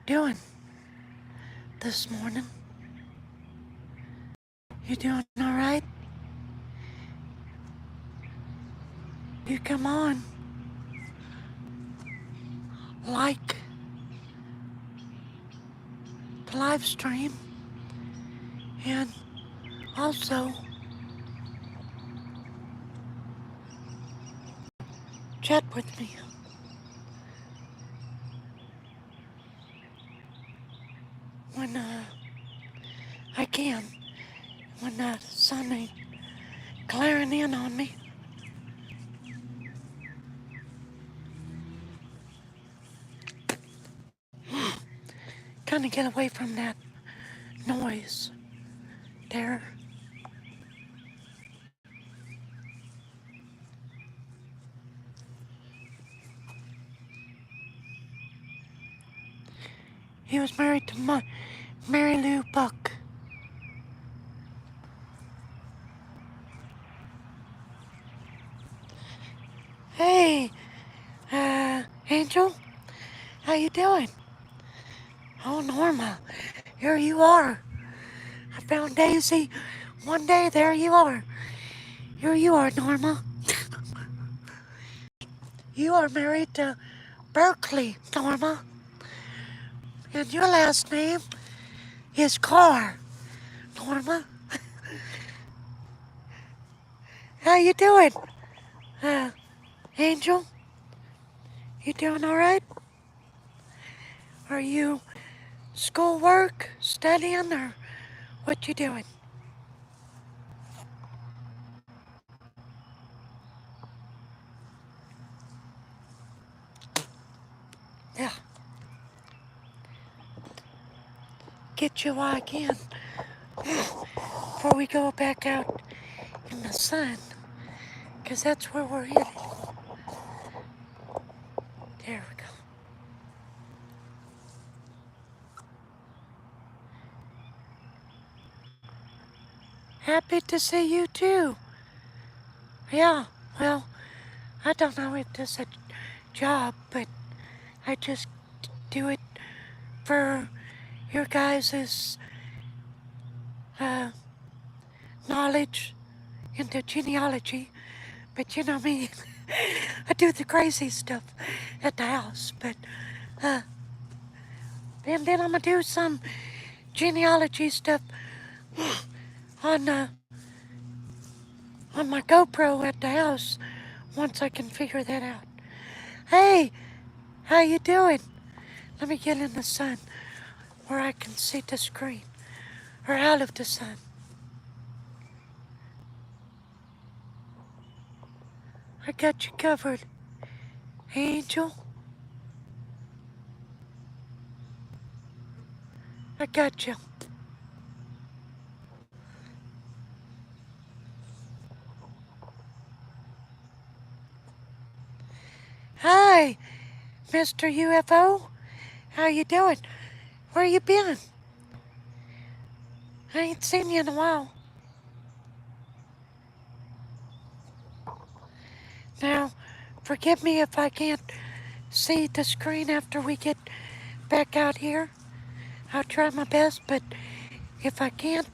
doing this morning? You doing all right? You come on, like the live stream, and also chat with me when I can, when the sun ain't glaring in on me. Kind of get away from that noise there. He was married to Mary Lou Buck. Hey, Angel, how you doing? Oh, Norma, here you are. I found Daisy. One day, there you are. Here you are, Norma. You are married to Berkeley, Norma. And your last name is Carr, Norma. How you doing, Angel? You doing all right? Are you schoolwork, studying, or what you doing? Yeah. Get you while I can before we go back out in the sun, 'cause that's where we're headed. There we go. Happy to see you too. Yeah, well, I don't know if this is a job, but I just do it for your guys' uh, knowledge into genealogy. But you know me, I do the crazy stuff at the house. But then I'm gonna do some genealogy stuff on on my GoPro at the house once I can figure that out. Hey, how you doing? Let me get in the sun where I can see the screen, or out of the sun. I got you covered, Angel. I got you. Hi, Mr. UFO. How you doing? Where you been? I ain't seen you in a while. Now, forgive me if I can't see the screen after we get back out here. I'll try my best, but if I can't,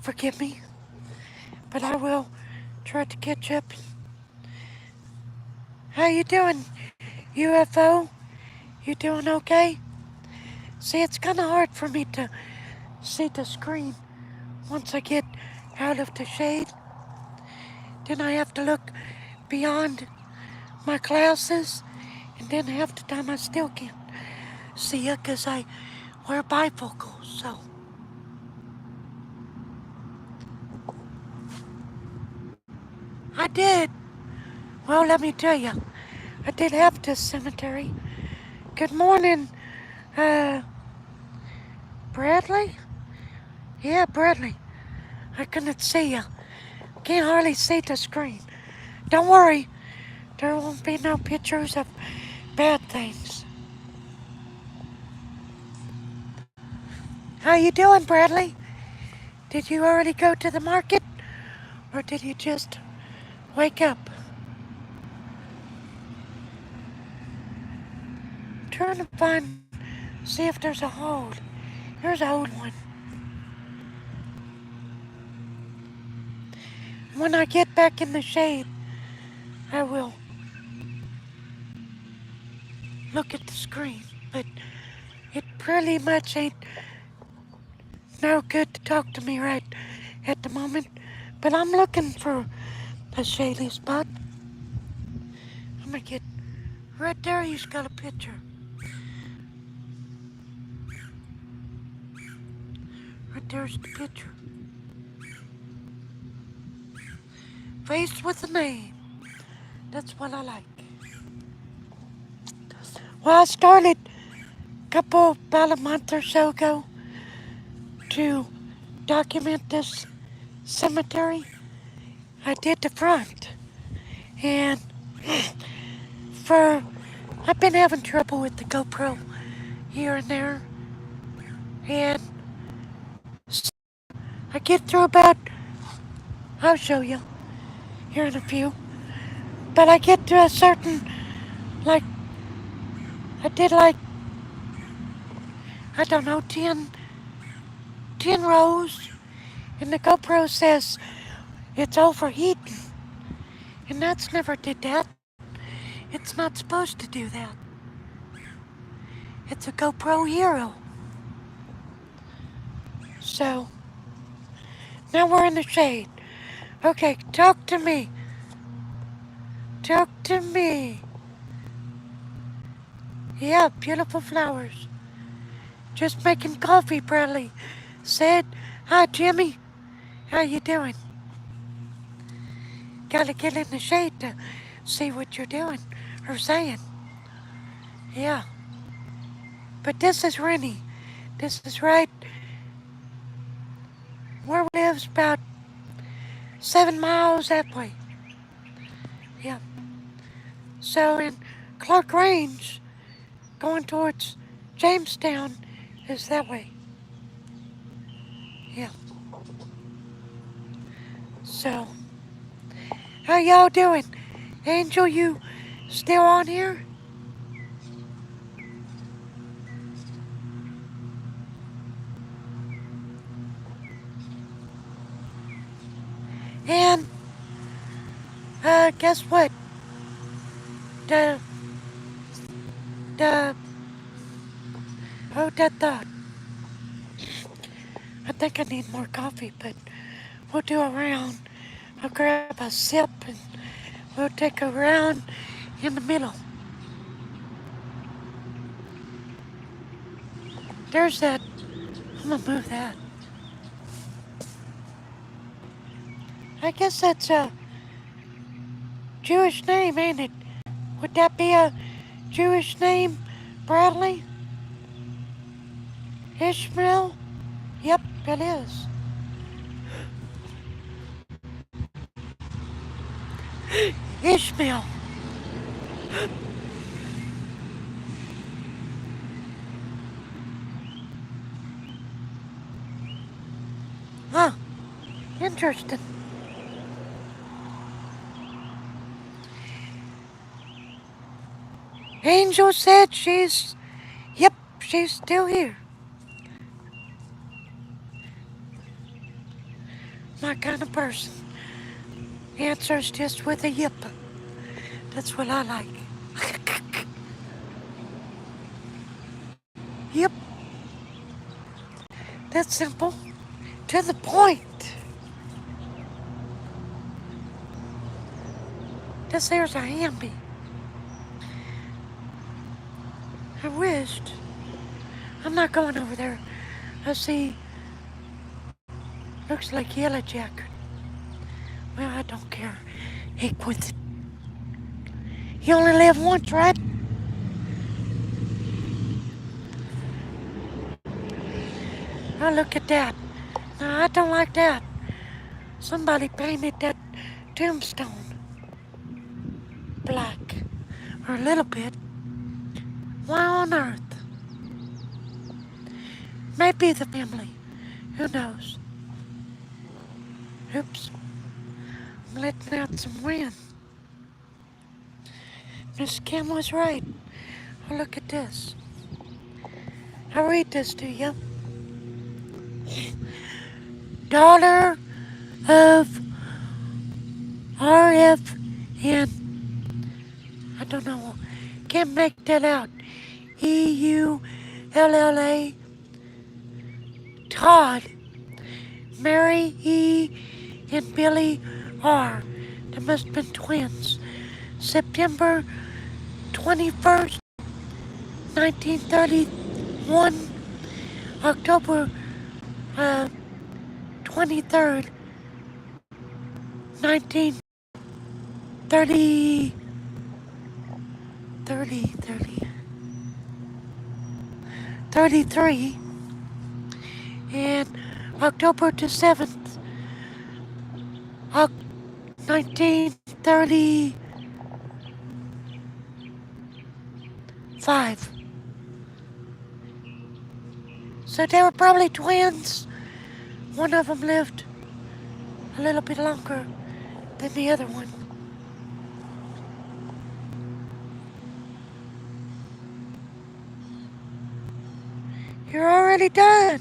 forgive me. But I will try to catch up. How you doing, UFO? You doing okay? See, it's kind of hard for me to see the screen once I get out of the shade. Then I have to look beyond my glasses, and then half the time I still can't see you because I wear bifocals, so. I did. Well, let me tell you, I did have this cemetery. Good morning, uh, Bradley? Yeah, Bradley. I couldn't see you. Can't hardly see the screen. Don't worry, there won't be no pictures of bad things. How you doing, Bradley? Did you already go to the market, or did you just wake up? Trying to find See if there's a hole. Here's an old one. When I get back in the shade, I will look at the screen. But it pretty much ain't no good to talk to me right at the moment. But I'm looking for a shady spot. I'm gonna get right there. He's got a picture. Right there's the picture. Face with a name. That's what I like. Well, I started about a month or so ago to document this cemetery. I did the front, and for I've been having trouble with the GoPro here and there, and I get through about, I'll show you here in a few, but I get to a certain, like, I did like, I don't know, 10 rows, and the GoPro says it's overheating, and that's never did that. It's not supposed to do that. It's a GoPro Hero. So, now we're in the shade. Okay, talk to me. Talk to me. Yeah, beautiful flowers. Just making coffee, Bradley said. Hi, Jimmy. How you doing? Gotta get in the shade to see what you're doing or saying. Yeah. But this is Rinnie. This is right where we live's about 7 miles that way. Yeah. So in Clark Range, going towards Jamestown is that way. Yeah. So, how y'all doing? Angel, you still on here? And, guess what? The, the, hold that thought. I think I need more coffee, but we'll do a round. I'll grab a sip and we'll take a round in the middle. There's that. I'm gonna move that. I guess that's a Jewish name, ain't it? Would that be a Jewish name, Bradley? Ishmael? Yep, it is. Ishmael. Huh, interesting. Angel said yep, she's still here. My kind of person. Answers just with a yip. That's what I like. Yep. That's simple. To the point. This here's a Hamby. I wished. I'm not going over there. I see. Looks like Yellow Jacket. Well, I don't care. Heck with it. You only live once, right? Oh, look at that. No, I don't like that. Somebody painted that tombstone black. Or a little bit. Why on earth? Maybe the family. Who knows? Oops. I'm letting out some wind. Miss Kim was right. Oh, look at this. I'll read this to you. Daughter of RF and I don't know, can't make that out. EULLA Todd, Mary E. and Billy R. They must have been twins. September 21st, 1931, October 23rd, 1930, 33, and October the 7th, 1935. So they were probably twins. One of them lived a little bit longer than the other one. You're already done,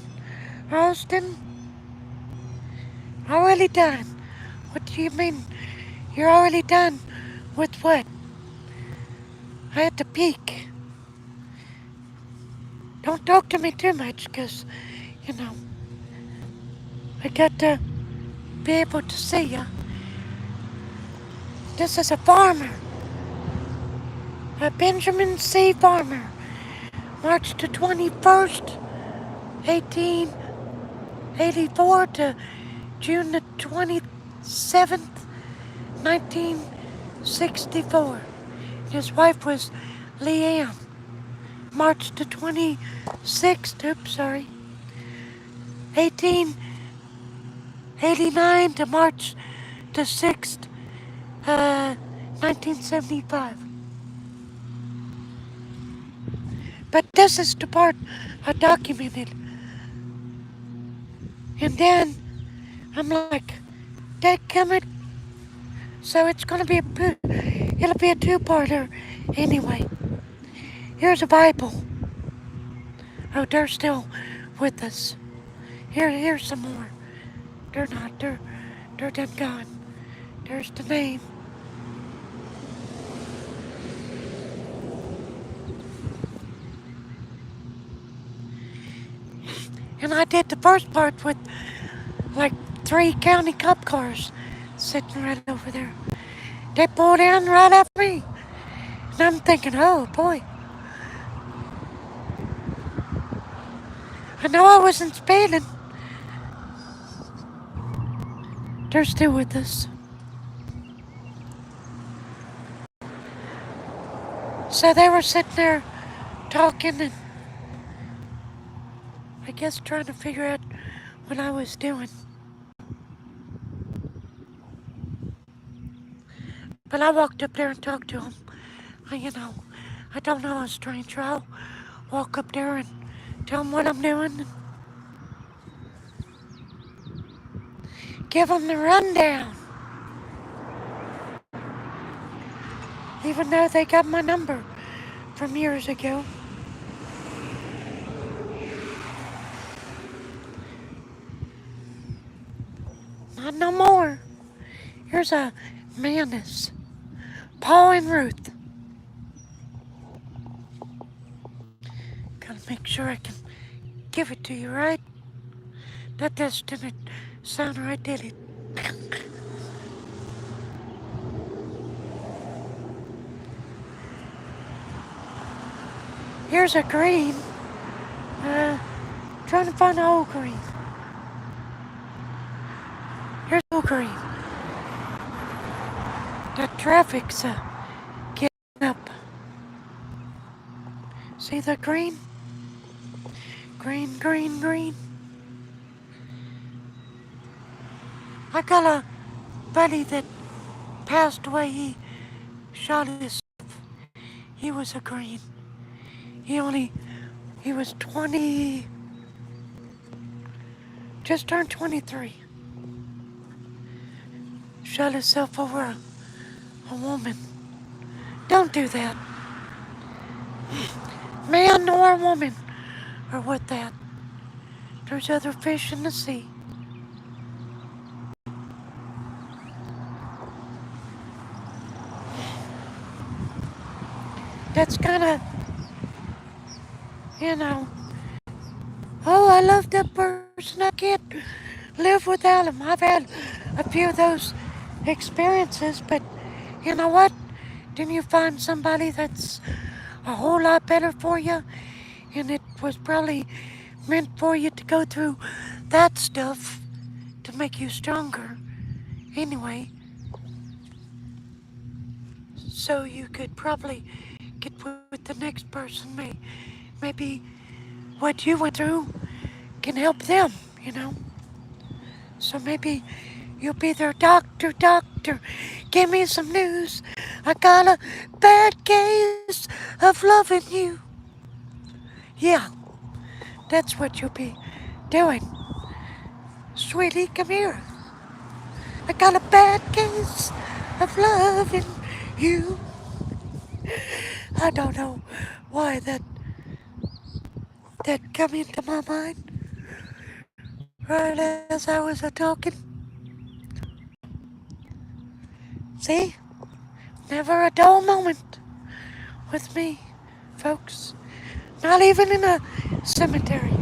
Austin. Already done. What do you mean? You're already done with what? I had to peek. Don't talk to me too much, 'cause, I got to be able to see you. This is a farmer. A Benjamin C. Farmer. March the 21st, 1884 to June the 27th, 1964. His wife was Leanne. March the 26th, 1889 to March the 6th, 1975. But this is the part I documented. And then I'm like, dadgummit. So it's gonna be it'll be a two-parter anyway. Here's a Bible. Oh, they're still with us. Here's some more. They're not. They're done gone. There's the name. And I did the first part with like 3 county cop cars sitting right over there. They pulled in right after me. And I'm thinking, oh boy. I know I wasn't speeding. They're still with us. So they were sitting there talking and I guess trying to figure out what I was doing. But I walked up there and talked to him. I don't know a stranger. I'll walk up there and tell him what I'm doing. And give him the rundown. Even though they got my number from years ago. Not no more. Here's a Manus. Paul and Ruth. Gotta make sure I can give it to you, right? That just didn't sound right, did it? Here's a green. Trying to find an old green. Here's old green. The traffic's getting up. See the green? Green, green, green. I got a buddy that passed away. He shot himself. He was a green. He was 20, just turned 23. Shot himself over a woman. Don't do that. Man nor woman or what that. There's other fish in the sea. That's kind of, you know, oh, I love that person. I can't live without him. I've had a few of those experiences, but you know what? Then you find somebody that's a whole lot better for you, and it was probably meant for you to go through that stuff to make you stronger. Anyway, so you could probably get with the next person. Maybe what you went through can help them, you know. So maybe you'll be their doctor, doctor. Give me some news. I got a bad case of loving you. Yeah, that's what you'll be doing. Sweetie, come here. I got a bad case of loving you. I don't know why that come into my mind right as I was a talking. See, never a dull moment with me, folks. Not even in a cemetery.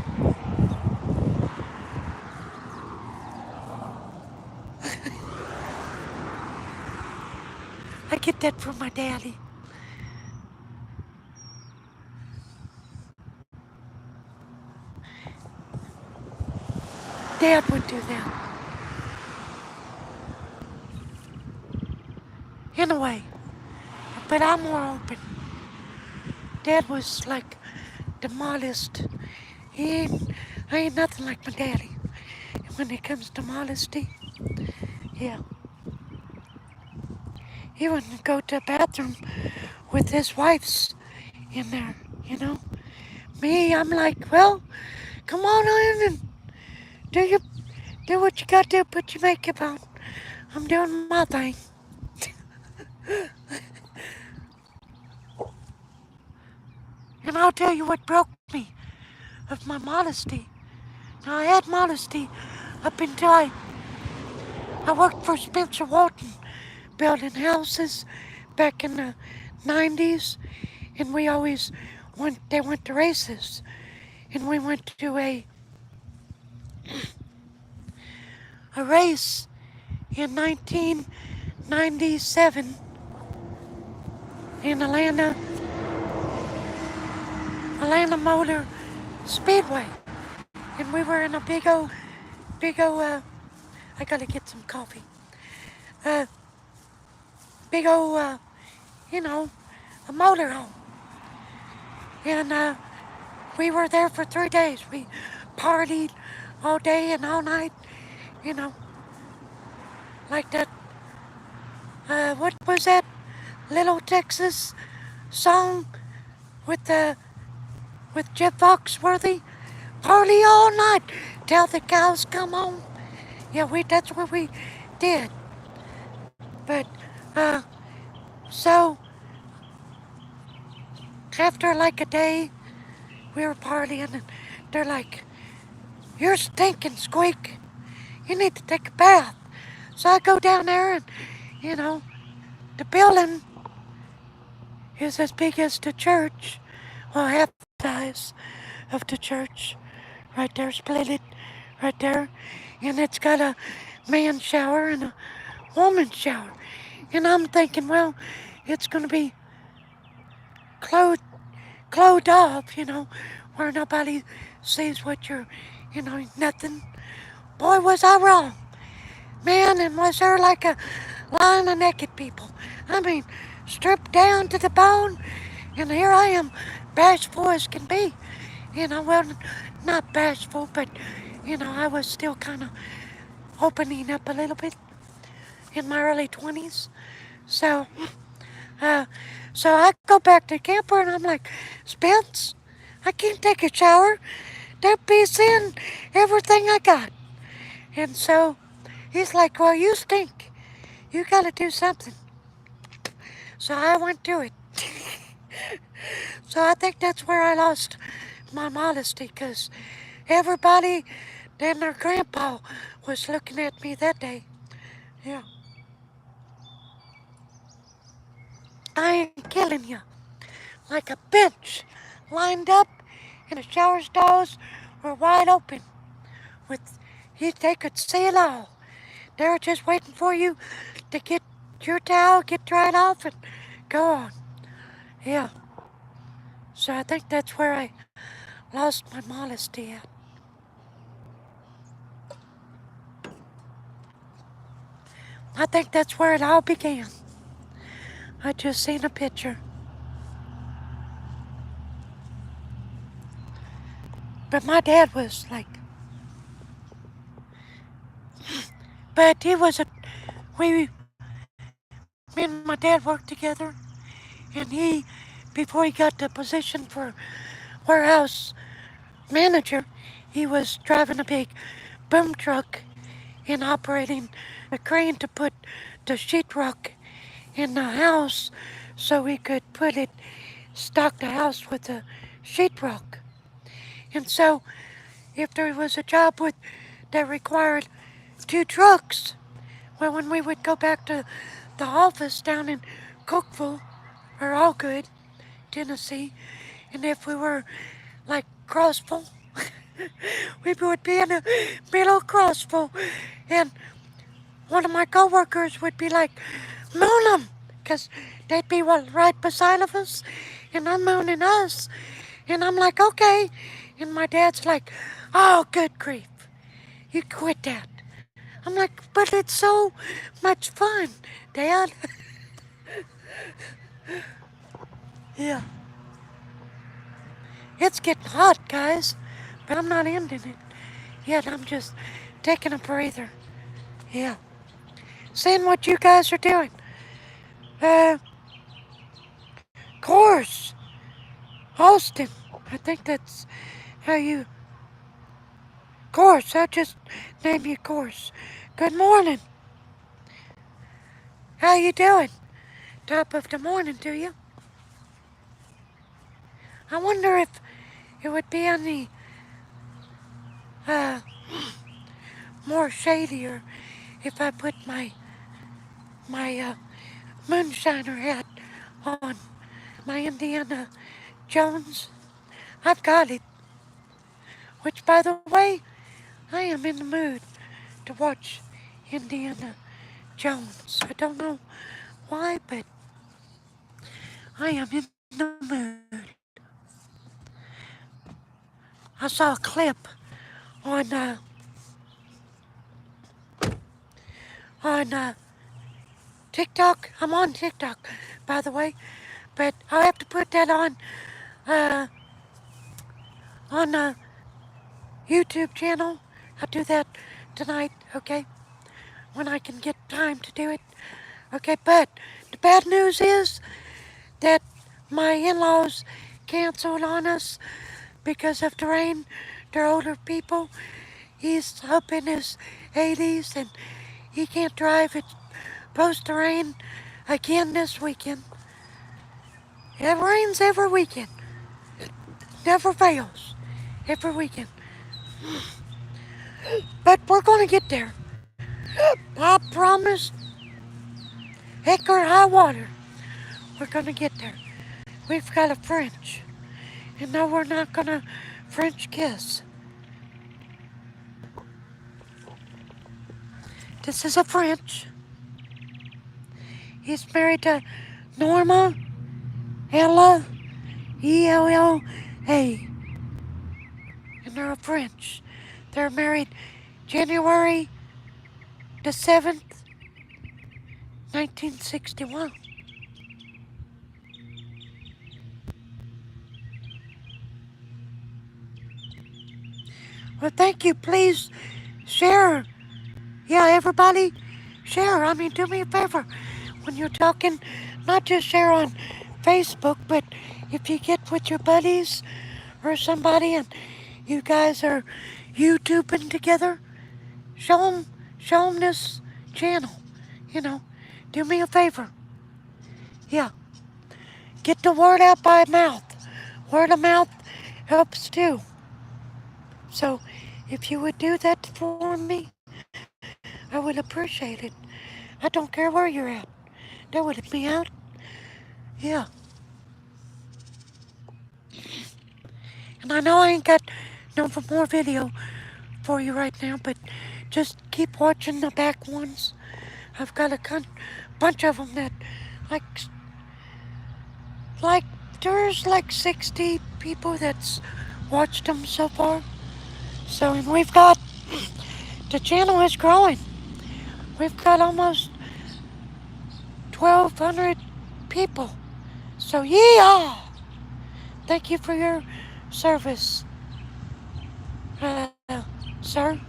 I get that from my daddy. Dad would do that. In a way. But I'm more open. Dad was like the modest. I ain't nothing like my daddy. And when it comes to modesty, yeah. He wouldn't go to a bathroom with his wife's in there, you know. Me, I'm like, well, come on in and do you do what you got to do, put your makeup on. I'm doing my thing. And I'll tell you what broke me of my modesty. Now I had modesty up until I worked for Spencer Walton building houses back in the 90s, and we always they went to races, and we went to a race in 1997 in Atlanta Motor Speedway, and we were in a big old, I gotta get some coffee, uh, big old, you know, a motorhome, and we were there for 3 days. We partied all day and all night, you know, like that. What was that Little Texas song with Jeff Foxworthy? Party all night till the cows come home. Yeah, that's what we did. But so after like a day, we were partying, and they're like, "You're stinking, Squeak. You need to take a bath." So I go down there, and you know, the building is as big as the church. Well, half the size of the church. Right there, split it. Right there. And it's got a man shower and a woman shower. And I'm thinking, well, it's going to be clothed, clothed off, you know, where nobody sees what you're, you know, nothing. Boy, was I wrong. Man, and was there like a line of naked people. I mean, stripped down to the bone, and here I am, bashful as can be. You know, well, not bashful, but, you know, I was still kind of opening up a little bit in my early 20s. So, uh, so I go back to the camper, and I'm like, Spence, I can't take a shower. They'll be seeing everything I got. And so he's like, well, you stink. You got to do something. So I went to it. So I think that's where I lost my modesty, 'cause everybody and their grandpa was looking at me that day. Yeah. I ain't killing you. Like a bench lined up, and the shower stalls were wide open. They could see it all. They were just waiting for you to get your towel, get dried off, and go on. Yeah. So I think that's where I lost my modesty at. I think that's where it all began. I just seen a picture. But my dad was like, but he was a, we, me and my dad worked together, and before he got the position for warehouse manager, he was driving a big boom truck and operating a crane to put the sheetrock in the house so we could stock the house with the sheetrock. And so, if there was a job that required 2 trucks, well, when we would go back to the office down in Cookville, or Allgood, Tennessee, and if we were like Crossville, we would be in the middle of Crossville, and one of my coworkers would be like, "Moon them," because they'd be right beside of us, and I'm mooning us, and I'm like, "Okay," and my dad's like, "Oh, good grief, you quit that." I'm like, "But it's so much fun, Dad." Yeah. It's getting hot, guys, but I'm not ending it yet. I'm just taking a breather. Yeah. Seeing what you guys are doing. Course. Austin. I think that's how you. Course. I'll just name you Course. Good morning. How you doing? Top of the morning to you. I wonder if it would be any uh, more shadier if I put my moonshiner hat on. My Indiana Jones. I've got it. Which, by the way, I am in the mood to watch Indiana Jones. I don't know why, but I am in the mood. I saw a clip on TikTok. I'm on TikTok, by the way, but I'll have to put that uh, on a YouTube channel. I'll do that tonight, okay? When I can get time to do it. Okay, but the bad news is that my in-laws canceled on us because of the rain. They're older people. He's up in his 80s and he can't drive. It's supposed to rain again this weekend. It rains every weekend. It never fails. Every weekend. But we're gonna get there. I promise. Heck or high water. We're gonna get there. We've got a French. And no, we're not gonna French kiss. This is a French. He's married to Norma Ella ELLA. And they're a French. They're married January the 7th, 1961. Well, thank you. Please share. Yeah, everybody, share. I mean, do me a favor. When you're talking, not just share on Facebook, but if you get with your buddies or somebody and you guys are YouTubing together, show them this channel. You know, do me a favor. Yeah, get the word out by mouth. Word of mouth helps too. So if you would do that for me, I would appreciate it. I don't care where you're at. That would help me out. Yeah. And I know I ain't got no more video for you right now, but just keep watching the back ones. I've got a bunch of them that, like, like there's like 60 people that's watched them so far. So, and we've got, the channel is growing. We've got almost 1,200 people. So, yeah! Thank you for your service, sir.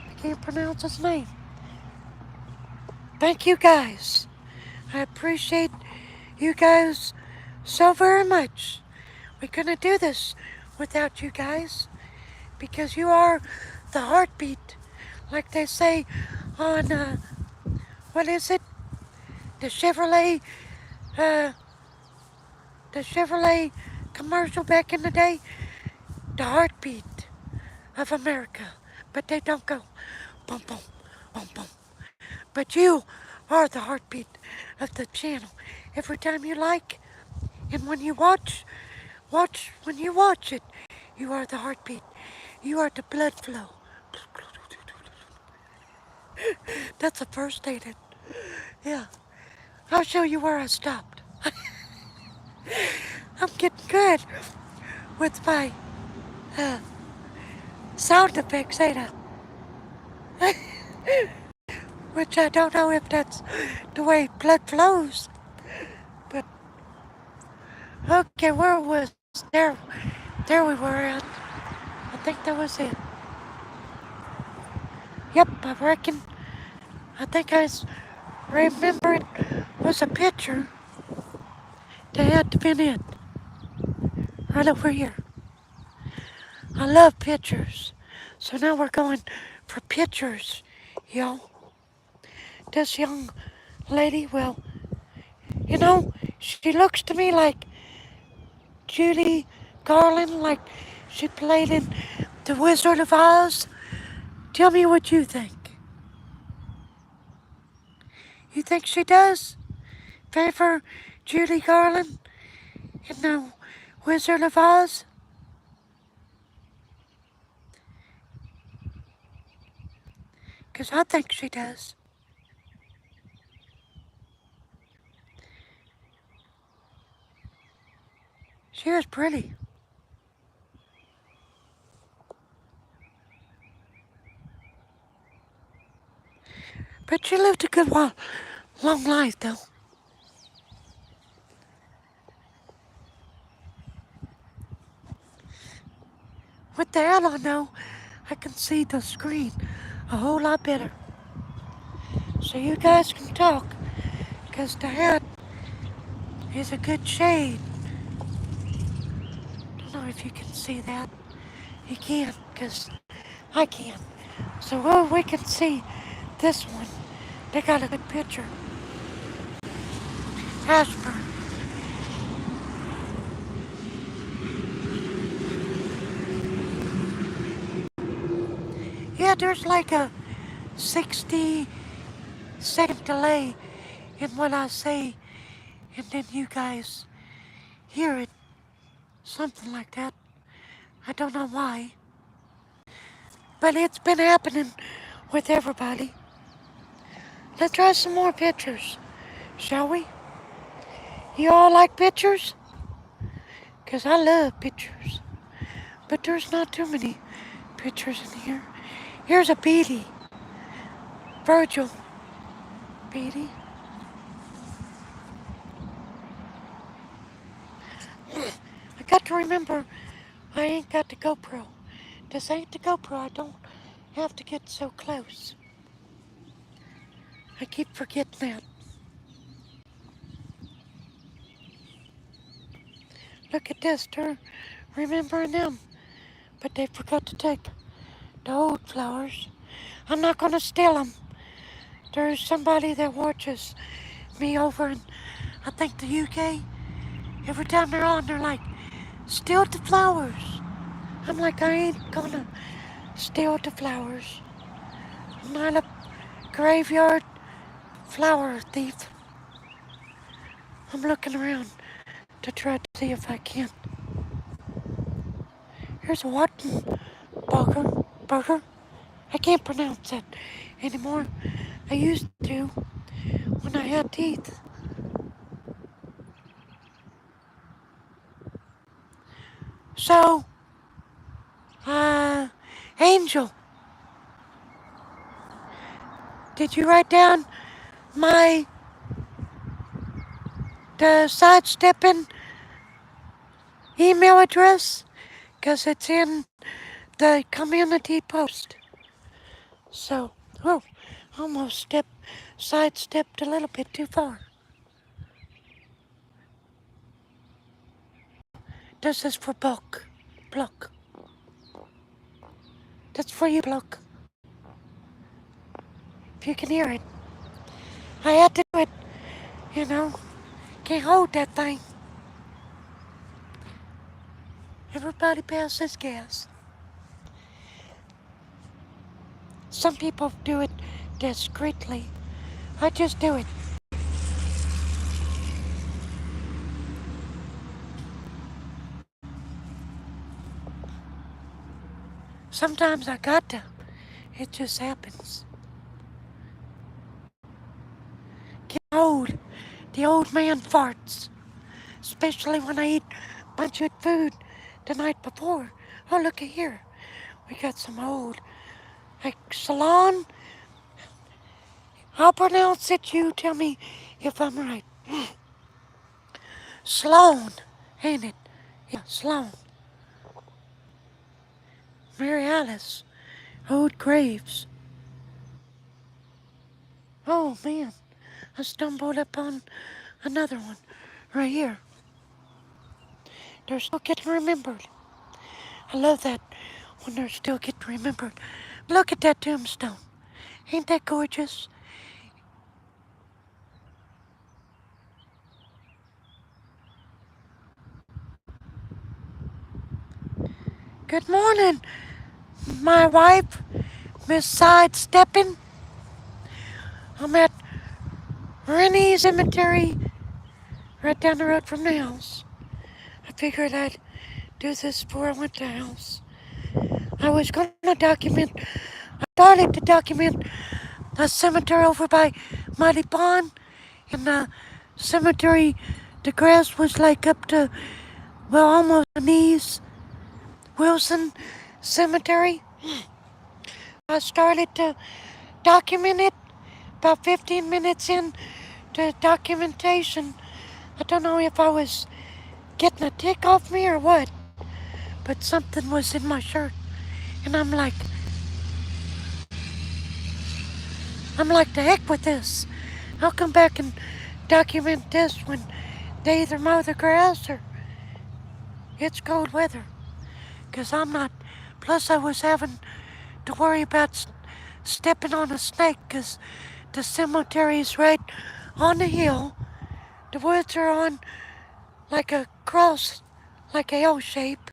I can't pronounce his name. Thank you guys. I appreciate you guys so very much. We couldn't do this without you guys because you are the heartbeat, like they say on, what is it? The Chevrolet, uh, the Chevrolet commercial back in the day. The heartbeat of America. But they don't go boom, boom, boom, boom. But you are the heartbeat of the channel. Every time you like, and when you when you watch it, you are the heartbeat. You are the blood flow. That's a first aid. Yeah. I'll show you where I stopped. I'm getting good with my uh, sound effects, ain't I? Which I don't know if that's the way blood flows. But okay, where was there? There we were at. I think that was it. Yep, I reckon. I think remember it was a picture that had to been it. Right over here. I love pictures. So now we're going for pictures, y'all. This young lady, well, you know, she looks to me like Judy Garland, like she played in The Wizard of Oz. Tell me what you think. You think she does? Favor Judy Garland in The Wizard of Oz? Because I think she does. She was pretty. But she lived a good while, long life though. With the hat on though, I can see the screen a whole lot better. So you guys can talk, because the hat is a good shade. Don't know if you can see that. You can't, because I can. So we can see this one. They got a good picture. Ashburn. Yeah, there's like a 60-second delay in what I say, and then you guys hear it. Something like that. I don't know why. But it's been happening with everybody. Let's try some more pictures, shall we? You all like pictures? Because I love pictures. But there's not too many pictures in here. Here's a Beatty. Virgil. Beatty. I got to remember I ain't got the GoPro. This ain't the GoPro. I don't have to get so close. I keep forgetting that. Look at this. They're remembering them. But they forgot to take the old flowers. I'm not going to steal them. There's somebody that watches me over in, I think, the UK. Every time they're on, they're like, steal the flowers. I'm like, I ain't gonna steal the flowers. I'm not a graveyard flower thief. I'm looking around to try to see if I can. Here's a Watton burger. I can't pronounce it anymore. I used to when I had teeth. So, uh, Angel, did you write down my the sidestepping email address? Because it's in the community post. So, oh, almost sidestepped a little bit too far. This is for Pluck. That's for you, Pluck. If you can hear it. I had to do it, you know. Can't hold that thing. Everybody passes gas. Some people do it discreetly. I just do it. Sometimes I got to. It just happens. Get old. The old man farts. Especially when I eat a bunch of food the night before. Oh, look at here. We got some old, like salon. I'll pronounce it. You tell me if I'm right. Sloan, ain't it? Yeah, Sloan. Mary Alice. Old graves. Oh, man. I stumbled upon another one right here. They're still getting remembered. I love that when they're still getting remembered. Look at that tombstone. Ain't that gorgeous? Good morning, my wife, Miss Sidesteppin. I'm at Rinnie Cemetery right down the road from the house. I figured I'd do this before I went to the house. I was gonna I started to document the cemetery over by Mighty Pond. In the cemetery, the grass was like up to, well, almost the knees. Wilson Cemetery. I started to document it about 15 minutes in to documentation. I don't know if I was getting a tick off me or what, but something was in my shirt. And I'm like, the heck with this. I'll come back and document this when they either mow the grass or it's cold weather. Because I'm not, plus I was having to worry about stepping on a snake because the cemetery's right on the hill. The woods are on like a cross, like a L shape.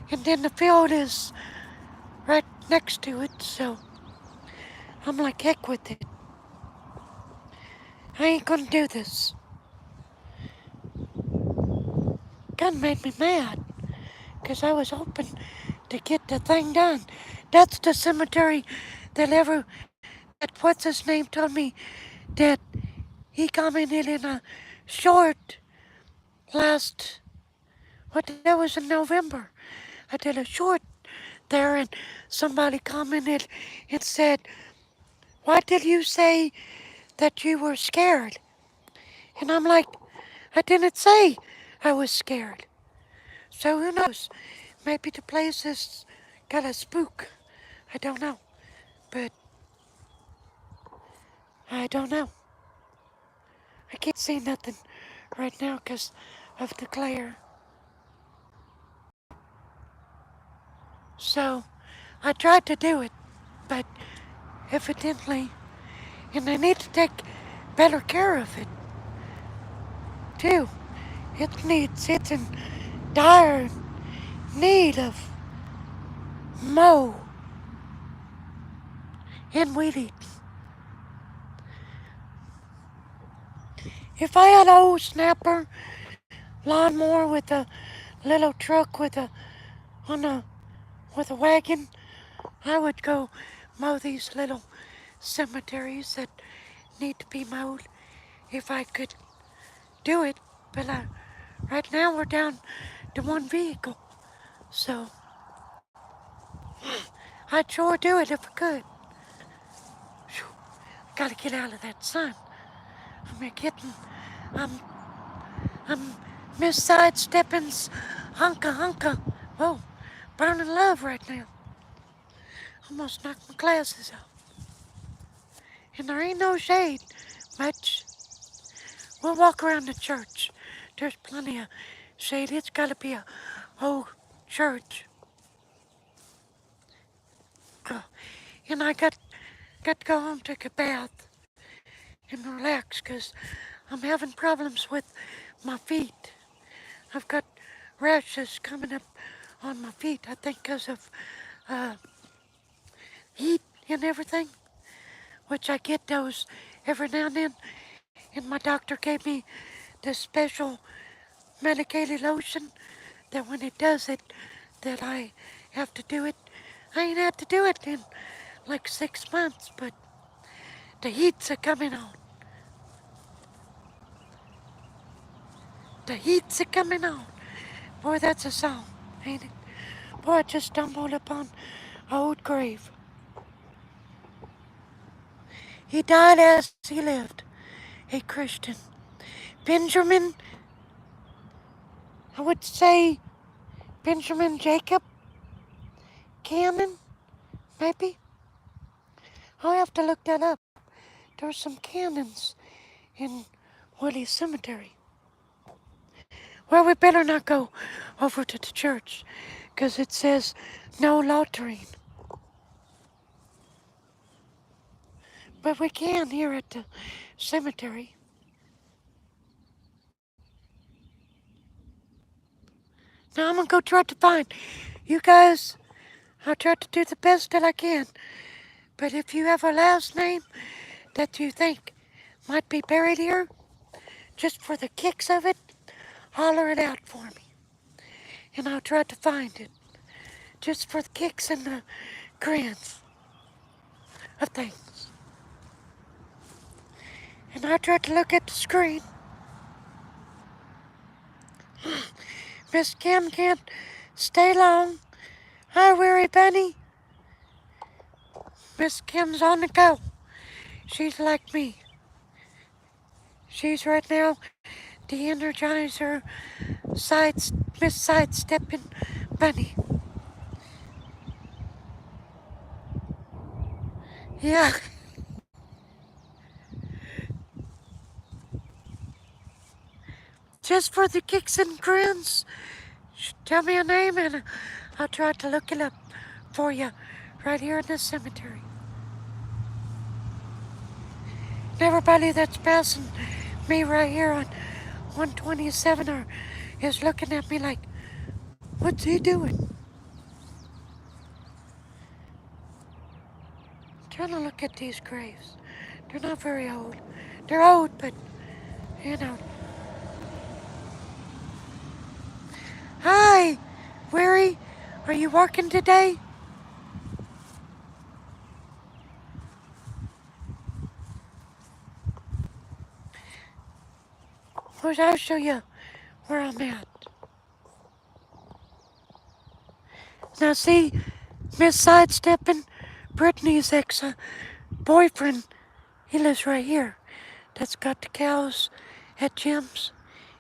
And then the field is right next to it, so I'm like, heck with it. I ain't gonna do this. Kinda made me mad, because I was hoping to get the thing done. That's the cemetery that what's his name told me that he commented in a short last, that was in November. I did a short there and somebody commented and said, why did you say that you were scared? And I'm like, I didn't say I was scared. So who knows? Maybe the place has got a spook. I don't know. But I don't know. I can't see nothing right now because of the glare. So I tried to do it, but evidently, and I need to take better care of it too. It's in dire need of mow and weed eating. If I had an old snapper lawnmower with a little truck on a with a wagon, I would go mow these little cemeteries that need to be mowed if I could do it. But right now we're down to one vehicle, so I'd sure do it if I could. Whew, gotta get out of that sun. I'm getting, I'm, I'm Miss Sidesteppin's hunka. Whoa, burning love right now. Almost knocked my glasses off. And there ain't no shade much. We'll walk around the church. There's plenty of shade. It's gotta be a old church. And I got to go home, take a bath, and relax, 'cause I'm having problems with my feet. I've got rashes coming up on my feet, I think 'cause of uh, heat and everything, which I get those every now and then. And my doctor gave me this special medicated lotion that when it does it, that I have to do it. I ain't had to do it in like 6 months, but the heat's a coming on. The heat's a coming on. Boy, that's a song, ain't it? Boy, I just stumbled upon an old grave. He died as he lived, a Christian. Benjamin, I would say Benjamin Jacob Cannon, maybe? I'll have to look that up. There's some cannons in Woody Cemetery. Well, we better not go over to the church, 'cause it says no loitering. But we can here at the cemetery. Now I'm gonna go try to find you guys. I'll try to do the best that I can. But if you have a last name that you think might be buried here, just for the kicks of it, holler it out for me. And I'll try to find it. Just for the kicks and the grins of things. And I tried to look at the screen. Miss Kim can't stay long. Hi, Weary Bunny. Miss Kim's on the go. She's like me. She's right now the Energizer Miss Sidesteppin Bunny. Yeah. Just for the kicks and grins, tell me a name and I'll try to look it up for you right here in the cemetery. And everybody that's passing me right here on 127 is looking at me like, what's he doing? I'm trying to look at these graves. They're not very old. They're old, but, you know. Hi, Weary. Are you working today? Well, I'll show you where I'm at. Now see, Miss Sidesteppin, Brittany's ex-boyfriend, he lives right here. That's got the cows at Jim's.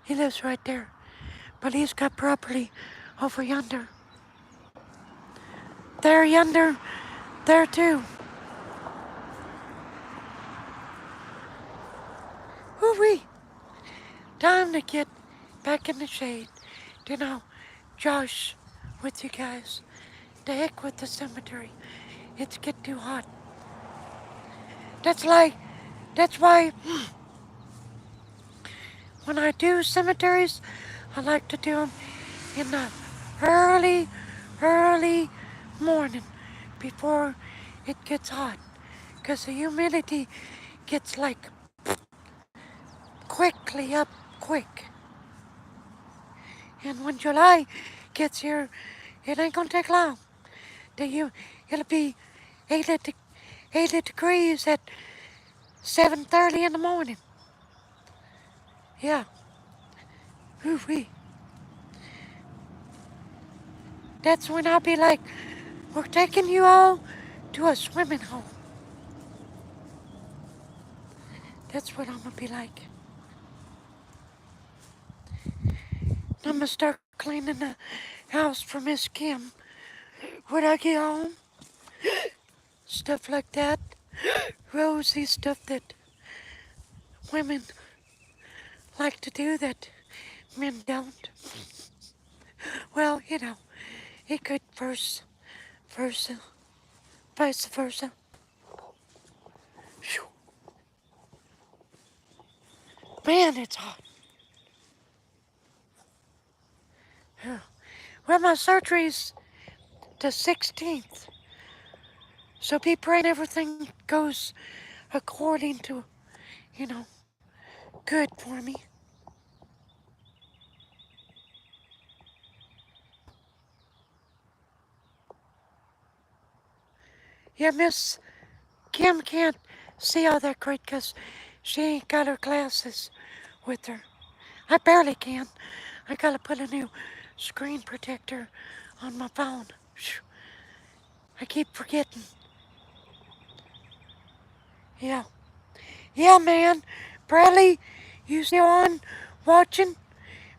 He lives right there. But he's got property over yonder. There yonder, there too. Woo-wee. Time to get back in the shade. You know, Josh with you guys. The heck with the cemetery. It's get too hot. That's why when I do cemeteries, I like to do them in the early, early morning before it gets hot. Because the humidity gets like quickly up quick. And when July gets here, it ain't gonna take long. It'll be 80 degrees at 7:30 in the morning. Yeah. Ooh-wee. That's when I'll be like, we're taking you all to a swimming hole. That's what I'm gonna be like. I'm gonna start cleaning the house for Miss Kim when I get home. Stuff like that. Rosy stuff that women like to do that men don't. Well, it could versa, vice versa. Phew. Man, it's hot. Well, my surgery's the 16th, so be praying everything goes according to, you know, good for me. Yeah, Miss Kim can't see all that great 'cause she ain't got her glasses with her. I barely can. I gotta put a new screen protector on my phone. I keep forgetting. Yeah. Yeah, man. Bradley, you still on watching?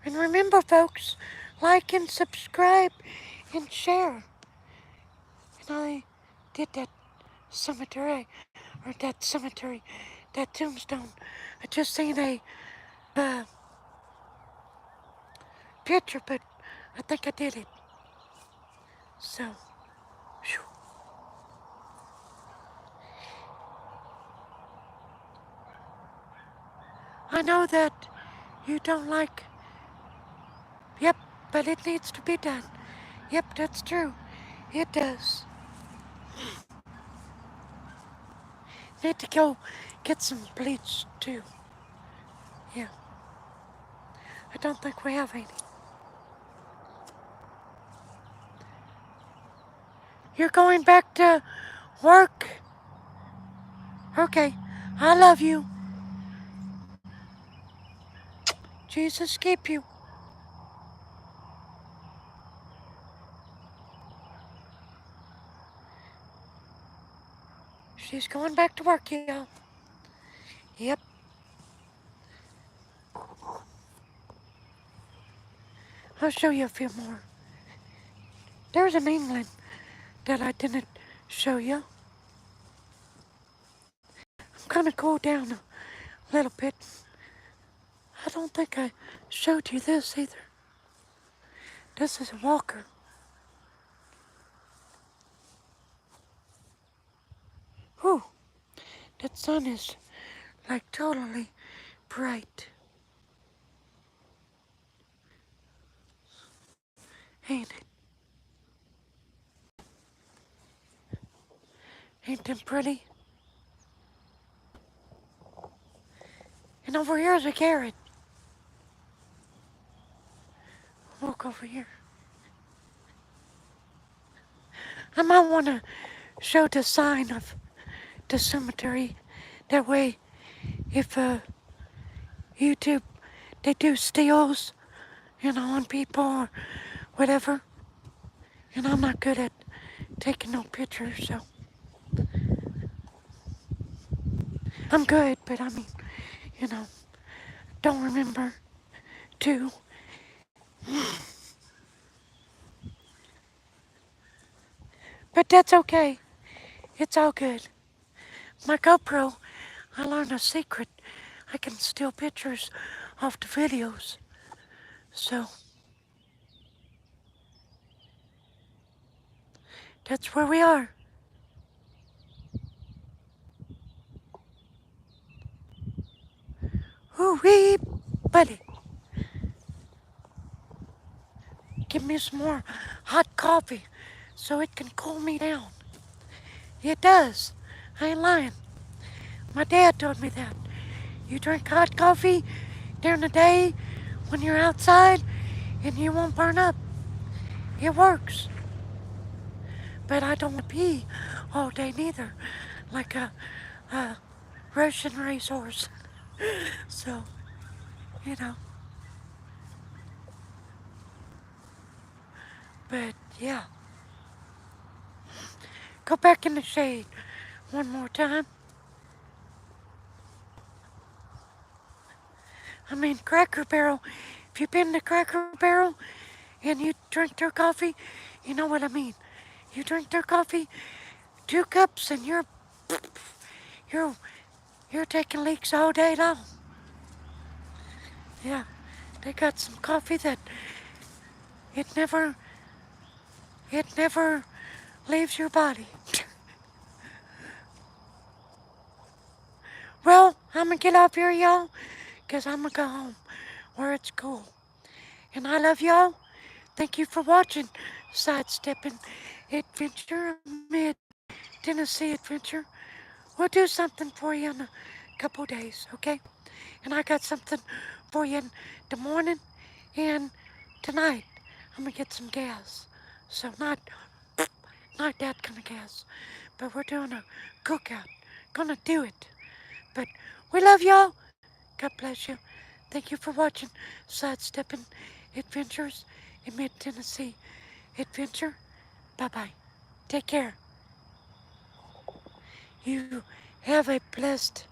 And remember, folks, like and subscribe and share. And I did that cemetery, that tombstone. I just seen a uh, picture, but I think I did it. So, whew. I know that you don't like, yep, but it needs to be done. Yep, that's true. It does. Need to go get some bleach too. Yeah, I don't think we have any. You're going back to work? Okay, I love you. Jesus keep you. She's going back to work, y'all. Yep. I'll show you a few more. There's an England that I didn't show you. I'm gonna go down a little bit. I don't think I showed you this either. This is a walker. Whew, that sun is like totally bright. Ain't it? Ain't them pretty? And over here's a carrot. Look over here. I might want to show the sign of the cemetery. That way, if YouTube, they do steals, on people or whatever. And I'm not good at taking no pictures, so. I'm good, but I mean, you know, don't remember to. But that's okay. It's all good. My GoPro, I learned a secret. I can steal pictures off the videos. So, that's where we are. Ooh-wee, buddy. give me some more hot coffee so it can cool me down. It does. I ain't lying. My dad told me that. You drink hot coffee during the day when you're outside and you won't burn up. It works. But I don't want to pee all day neither, like a Russian racehorse. So, you know, but yeah. Go back in the shade one more time. I mean, Cracker Barrel. If you've been to Cracker Barrel and you drink their coffee, you know what I mean. You drink their coffee, 2 cups, and you're you're taking leaks all day long. Yeah, they got some coffee that it never it never leaves your body. Well, I'm gonna get off here, y'all, 'cause I'm gonna go home where it's cool. And I love y'all. Thank you for watching Sidesteppin' Adventure Mid Tennessee Adventure. We'll do something for you in a couple days, okay? And I got something for you in the morning and tonight. I'm gonna get some gas. So not that kind of gas, but we're doing a cookout. Gonna do it. But we love y'all. God bless you. Thank you for watching Sidestepping Adventures in Mid Tennessee Adventure. Bye bye. Take care. You have a blessed